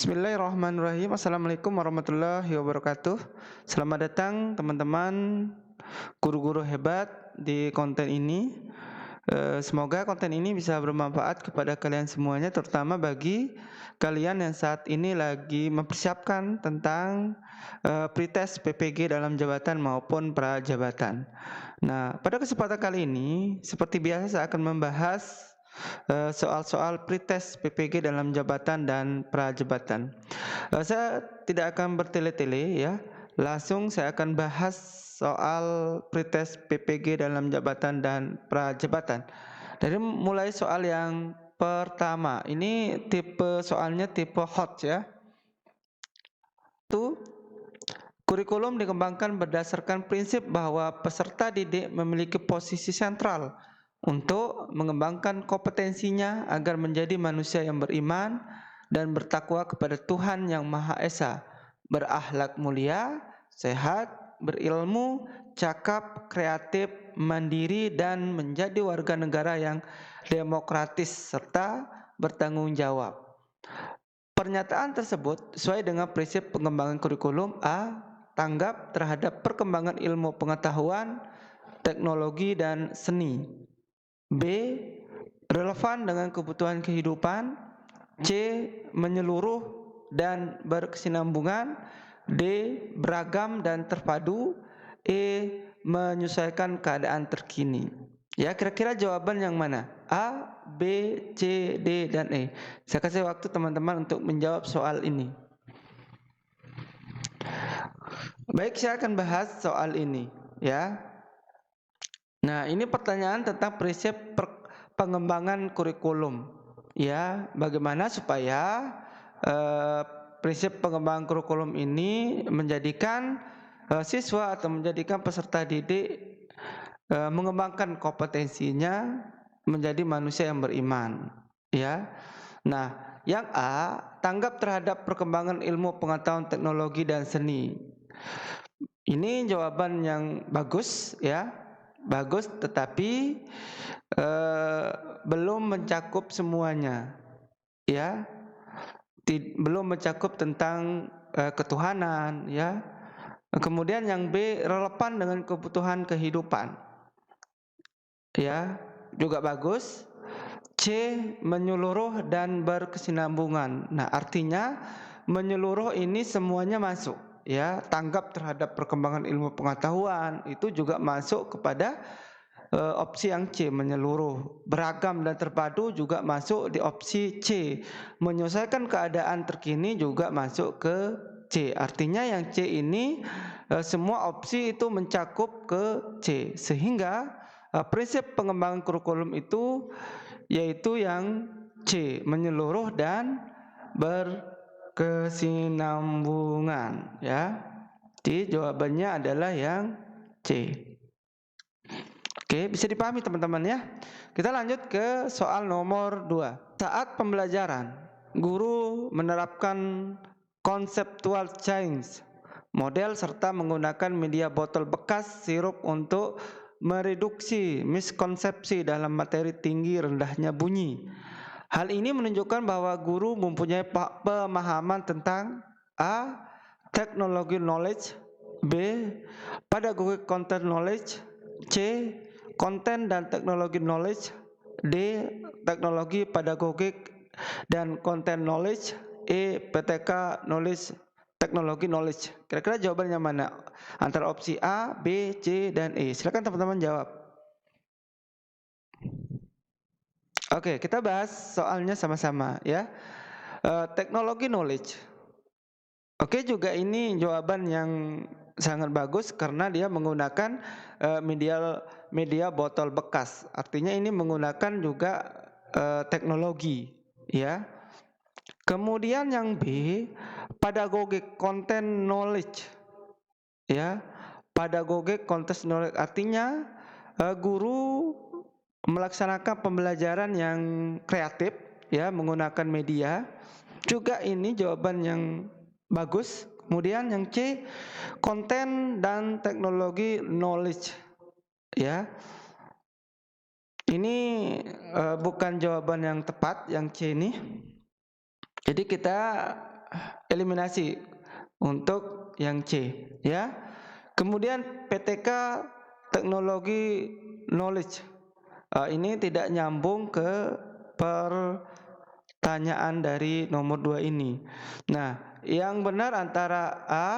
Bismillahirrahmanirrahim. Assalamualaikum warahmatullahi wabarakatuh. Selamat datang teman-teman guru-guru hebat di konten ini. Semoga konten ini bisa bermanfaat kepada kalian semuanya, terutama bagi kalian yang saat ini lagi mempersiapkan tentang pretest PPG dalam jabatan maupun prajabatan. Nah, pada kesempatan kali ini, seperti biasa saya akan membahas soal-soal pretest PPG dalam jabatan dan prajabatan. Saya tidak akan bertele-tele ya, langsung saya akan bahas soal pretest PPG dalam jabatan dan prajabatan. Dari mulai soal yang pertama, ini tipe soalnya tipe hot ya. Itu kurikulum dikembangkan berdasarkan prinsip bahwa peserta didik memiliki posisi sentral untuk mengembangkan kompetensinya agar menjadi manusia yang beriman dan bertakwa kepada Tuhan yang Maha Esa, berakhlak mulia, sehat, berilmu, cakap, kreatif, mandiri, dan menjadi warga negara yang demokratis serta bertanggung jawab. Pernyataan tersebut sesuai dengan prinsip pengembangan kurikulum. A. Tanggap terhadap perkembangan ilmu pengetahuan, teknologi, dan seni. B. Relevan dengan kebutuhan kehidupan. C. Menyeluruh dan berkesinambungan. D. Beragam dan terpadu. E. Menyesuaikan keadaan terkini. Ya, kira-kira jawaban yang mana? A, B, C, D, dan E. Saya kasih waktu teman-teman untuk menjawab soal ini. Baik, saya akan bahas soal ini ya. Nah, ini pertanyaan tentang prinsip pengembangan kurikulum ya, bagaimana supaya prinsip pengembangan kurikulum ini menjadikan siswa atau menjadikan peserta didik mengembangkan kompetensinya menjadi manusia yang beriman ya. Nah, yang A, tanggap terhadap perkembangan ilmu pengetahuan, teknologi, dan seni. Ini jawaban yang bagus ya, bagus, tetapi belum mencakup semuanya ya, belum mencakup tentang ketuhanan ya. Kemudian yang B, relevan dengan kebutuhan kehidupan ya, juga bagus. C, menyeluruh dan berkesinambungan. Nah, artinya menyeluruh ini semuanya masuk ya, tanggap terhadap perkembangan ilmu pengetahuan itu juga masuk kepada opsi yang C, menyeluruh. Beragam dan terpadu juga masuk di opsi C. Menyelesaikan keadaan terkini juga masuk ke C. Artinya yang C ini semua opsi itu mencakup ke C, sehingga prinsip pengembangan kurikulum itu yaitu yang C, menyeluruh dan berkesinambungan ya. Jadi jawabannya adalah yang C. Oke, bisa dipahami teman-teman ya. Kita lanjut ke soal nomor 2. Saat pembelajaran, guru menerapkan conceptual change model serta menggunakan media botol bekas sirup untuk mereduksi miskonsepsi dalam materi tinggi rendahnya bunyi. Hal ini menunjukkan bahwa guru mempunyai pemahaman tentang A. Technology knowledge. B. Pedagogic content knowledge. C. Content dan teknologi knowledge. D. Teknologi pedagogik dan content knowledge. E. PTK knowledge, teknologi knowledge. Kira-kira jawabannya mana? Antara opsi A, B, C, dan E. Silakan teman-teman jawab. Oke, kita bahas soalnya sama-sama ya. Teknologi knowledge. Oke, juga ini jawaban yang sangat bagus karena dia menggunakan media botol bekas. Artinya ini menggunakan juga teknologi ya. Kemudian yang B, pedagogic content knowledge ya. Pedagogic content knowledge artinya guru melaksanakan pembelajaran yang kreatif ya, menggunakan media. Juga ini jawaban yang bagus. Kemudian yang C, konten dan teknologi knowledge ya. Ini bukan jawaban yang tepat yang C ini. Jadi kita eliminasi untuk yang C, ya. Kemudian PTK teknologi knowledge. Ini tidak nyambung ke pertanyaan dari nomor 2 ini. Nah, yang benar antara A,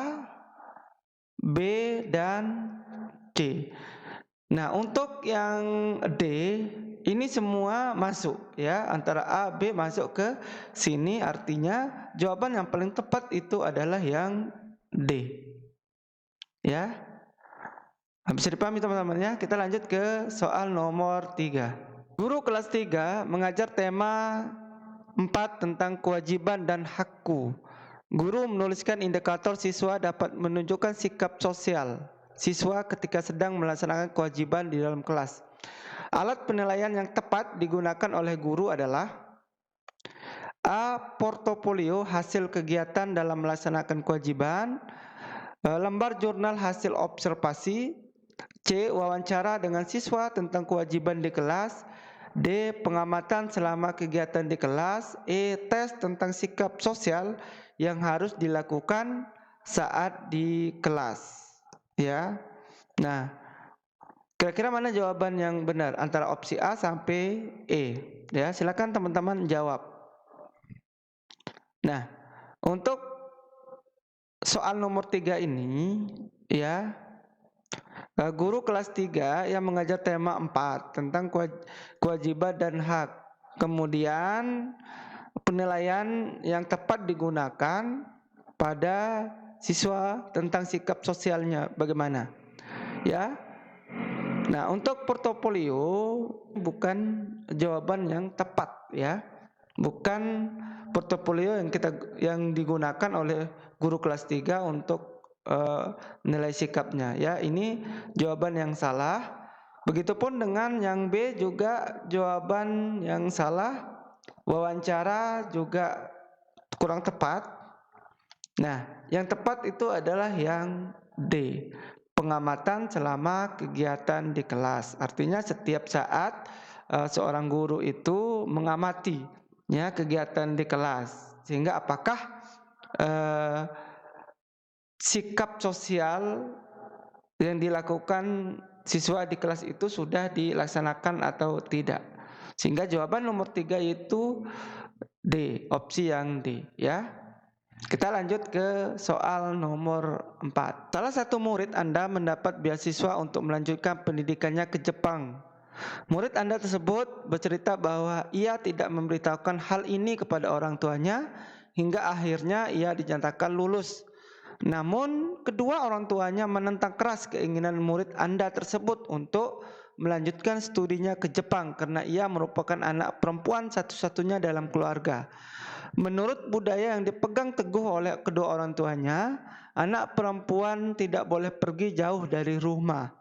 B, dan C. Nah, untuk yang D ini semua masuk, ya, antara A, B masuk ke sini, artinya jawaban yang paling tepat itu adalah yang D. Ya. Bisa dipahami teman-teman ya. Kita lanjut ke soal nomor 3. Guru kelas 3 mengajar tema 4 tentang kewajiban dan hakku. Guru menuliskan indikator siswa dapat menunjukkan sikap sosial siswa ketika sedang melaksanakan kewajiban di dalam kelas. Alat penilaian yang tepat digunakan oleh guru adalah A. Portofolio hasil kegiatan dalam melaksanakan kewajiban, lembar jurnal hasil observasi, C. Wawancara dengan siswa tentang kewajiban di kelas, D. Pengamatan selama kegiatan di kelas, E. Tes tentang sikap sosial yang harus dilakukan saat di kelas. Ya. Nah, kira-kira mana jawaban yang benar antara opsi A sampai E? Ya, silakan teman-teman jawab. Nah, untuk soal nomor 3 ini, ya, guru kelas 3 yang mengajar tema 4 tentang kewajiban dan hak. Kemudian penilaian yang tepat digunakan pada siswa tentang sikap sosialnya bagaimana. Ya. Nah, untuk portofolio bukan jawaban yang tepat, ya. Bukan portofolio yang digunakan oleh guru kelas 3 untuk nilai sikapnya, ya. Ini jawaban yang salah. Begitupun dengan yang B juga jawaban yang salah. Wawancara juga kurang tepat. Nah, yang tepat itu adalah yang D, pengamatan selama kegiatan di kelas. Artinya setiap saat seorang guru itu mengamati, ya, kegiatan di kelas, sehingga apakah sikap sosial yang dilakukan siswa di kelas itu sudah dilaksanakan atau tidak. Sehingga jawaban nomor 3 itu D, opsi yang D, ya. Kita lanjut ke soal nomor 4. Salah satu murid Anda mendapat beasiswa untuk melanjutkan pendidikannya ke Jepang. Murid Anda tersebut bercerita bahwa ia tidak memberitahukan hal ini kepada orang tuanya hingga akhirnya ia dinyatakan lulus. Namun kedua orang tuanya menentang keras keinginan murid Anda tersebut untuk melanjutkan studinya ke Jepang karena ia merupakan anak perempuan satu-satunya dalam keluarga. Menurut budaya yang dipegang teguh oleh kedua orang tuanya, anak perempuan tidak boleh pergi jauh dari rumah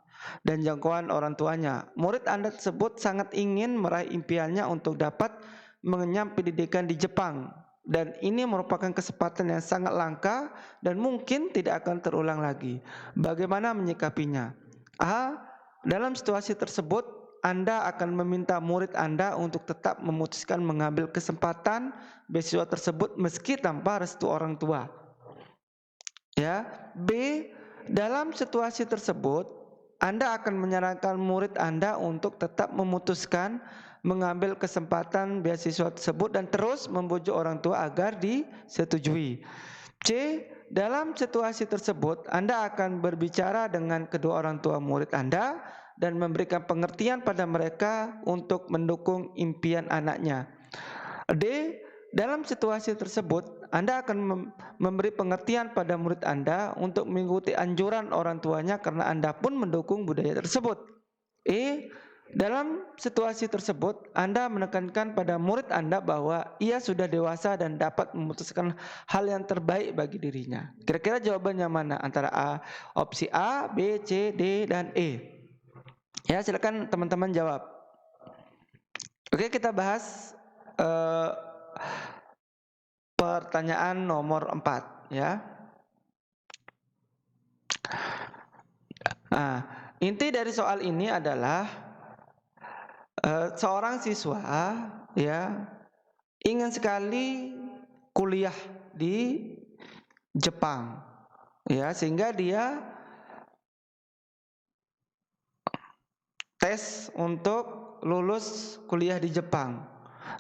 dan jangkauan orang tuanya. Murid Anda tersebut sangat ingin meraih impiannya untuk dapat mengenyam pendidikan di Jepang, dan ini merupakan kesempatan yang sangat langka dan mungkin tidak akan terulang lagi. Bagaimana menyikapinya? A. Dalam situasi tersebut Anda akan meminta murid Anda untuk tetap memutuskan mengambil kesempatan beasiswa tersebut meski tanpa restu orang tua. Ya. B. Dalam situasi tersebut Anda akan menyarankan murid Anda untuk tetap memutuskan mengambil kesempatan beasiswa tersebut dan terus membujuk orang tua agar disetujui. C. Dalam situasi tersebut Anda akan berbicara dengan kedua orang tua murid Anda dan memberikan pengertian pada mereka untuk mendukung impian anaknya. D. Dalam situasi tersebut Anda akan memberi pengertian pada murid Anda untuk mengikuti anjuran orang tuanya karena Anda pun mendukung budaya tersebut. E. Dalam situasi tersebut Anda menekankan pada murid Anda bahwa ia sudah dewasa dan dapat memutuskan hal yang terbaik bagi dirinya. Kira-kira jawabannya mana antara opsi A, B, C, D, dan E? Ya, silakan teman-teman jawab. Oke, kita bahas pertanyaan nomor 4, ya. Nah, inti dari soal ini adalah seorang siswa, ya, ingin sekali kuliah di Jepang. Ya, sehingga dia tes untuk lulus kuliah di Jepang.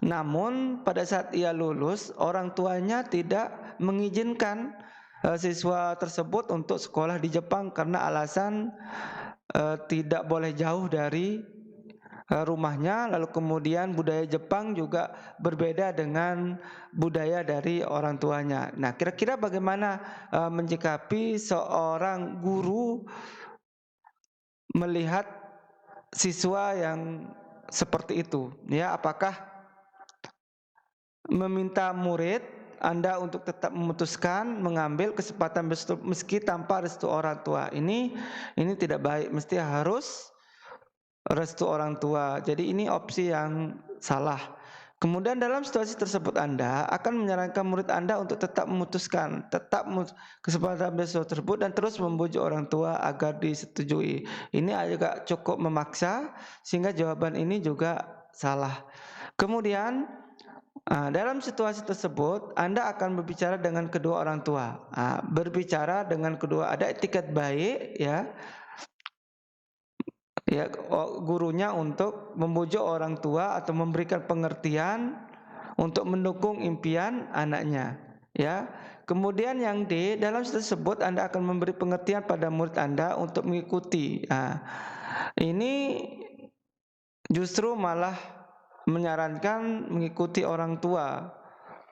Namun pada saat ia lulus, orang tuanya tidak mengizinkan siswa tersebut untuk sekolah di Jepang karena alasan tidak boleh jauh dari rumahnya, lalu kemudian budaya Jepang juga berbeda dengan budaya dari orang tuanya. Nah, kira-kira bagaimana menyikapi seorang guru melihat siswa yang seperti itu? Ya, apakah meminta murid Anda untuk tetap memutuskan mengambil kesempatan meski tanpa restu orang tua? Ini tidak baik, mesti harus restu orang tua. Jadi ini opsi yang salah. Kemudian dalam situasi tersebut Anda akan menyarankan murid Anda untuk tetap memutuskan, kesempatan beasiswa tersebut dan terus membujuk orang tua agar disetujui. Ini agak cukup memaksa sehingga jawaban ini juga salah. Kemudian dalam situasi tersebut Anda akan berbicara dengan kedua orang tua. Berbicara dengan kedua, ada etiket baik ya gurunya untuk membujuk orang tua atau memberikan pengertian untuk mendukung impian anaknya, ya. Kemudian yang D, dalam tersebut Anda akan memberi pengertian pada murid Anda untuk mengikuti. Ini justru malah menyarankan mengikuti orang tua.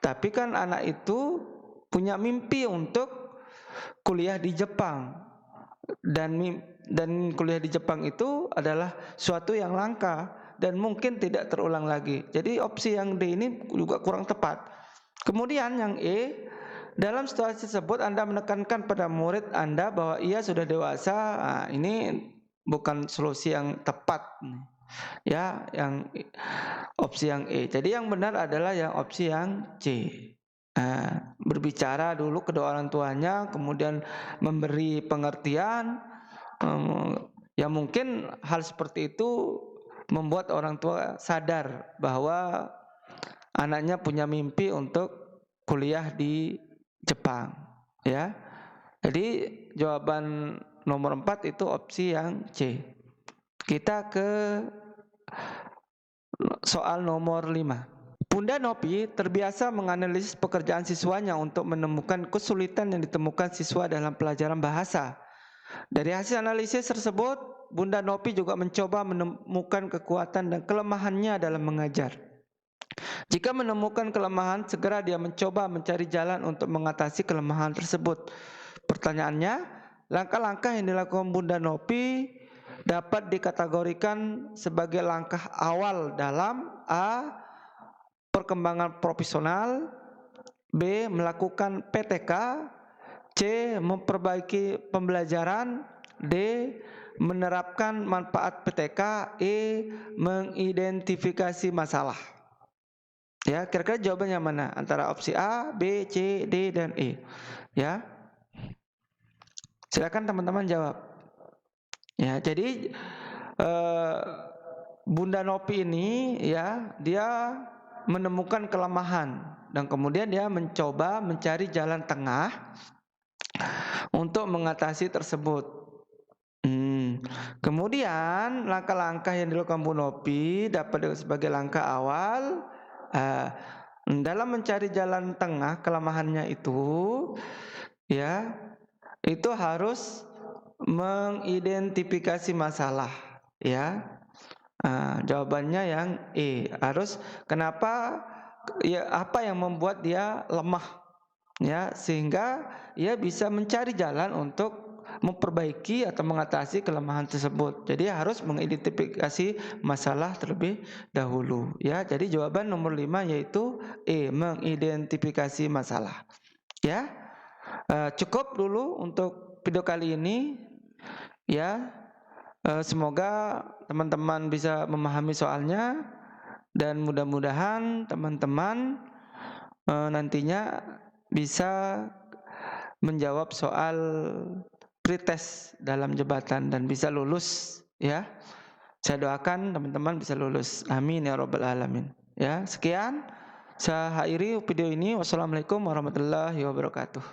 Tapi kan anak itu punya mimpi untuk kuliah di Jepang. Dan kuliah di Jepang itu adalah suatu yang langka dan mungkin tidak terulang lagi. Jadi opsi yang D ini juga kurang tepat. Kemudian yang E, dalam situasi tersebut Anda menekankan pada murid Anda bahwa ia sudah dewasa. Ini bukan solusi yang tepat. Ya, yang opsi yang E. Jadi yang benar adalah yang opsi yang C. Berbicara dulu kedua orang tuanya, kemudian memberi pengertian. Ya mungkin hal seperti itu membuat orang tua sadar bahwa anaknya punya mimpi untuk kuliah di Jepang, ya. Jadi jawaban nomor 4 itu opsi yang C. Kita ke soal nomor 5. Bunda Nopi terbiasa menganalisis pekerjaan siswanya untuk menemukan kesulitan yang ditemukan siswa dalam pelajaran bahasa. Dari hasil analisis tersebut, Bunda Nopi juga mencoba menemukan kekuatan dan kelemahannya dalam mengajar. Jika menemukan kelemahan, segera dia mencoba mencari jalan untuk mengatasi kelemahan tersebut. Pertanyaannya, langkah-langkah yang dilakukan Bunda Nopi dapat dikategorikan sebagai langkah awal dalam A, perkembangan profesional, B, melakukan PTK, C, memperbaiki pembelajaran, D, menerapkan manfaat PTK, E, mengidentifikasi masalah. Ya, kira-kira jawabannya mana? Antara opsi A, B, C, D, dan E. Ya, silakan teman-teman jawab. Ya, jadi Bunda Nopi ini ya, dia menemukan kelemahan dan kemudian dia mencoba mencari jalan tengah untuk mengatasi tersebut. Kemudian langkah-langkah yang dilakukan Bu Nopi dapat sebagai langkah awal dalam mencari jalan tengah kelemahannya itu, ya, itu harus mengidentifikasi masalah, ya. Jawabannya yang E, harus. Kenapa? Ya, apa yang membuat dia lemah, ya, sehingga ia bisa mencari jalan untuk memperbaiki atau mengatasi kelemahan tersebut. Jadi harus mengidentifikasi masalah terlebih dahulu, ya. Jadi jawaban nomor 5 yaitu E, mengidentifikasi masalah. Ya, cukup dulu untuk video kali ini, ya. Semoga teman-teman bisa memahami soalnya dan mudah-mudahan teman-teman nantinya bisa menjawab soal pretest dalam jabatan dan bisa lulus, ya. Saya doakan teman-teman bisa lulus. Amin ya rabbal alamin. Ya, sekian saya akhiri video ini. Wassalamualaikum warahmatullahi wabarakatuh.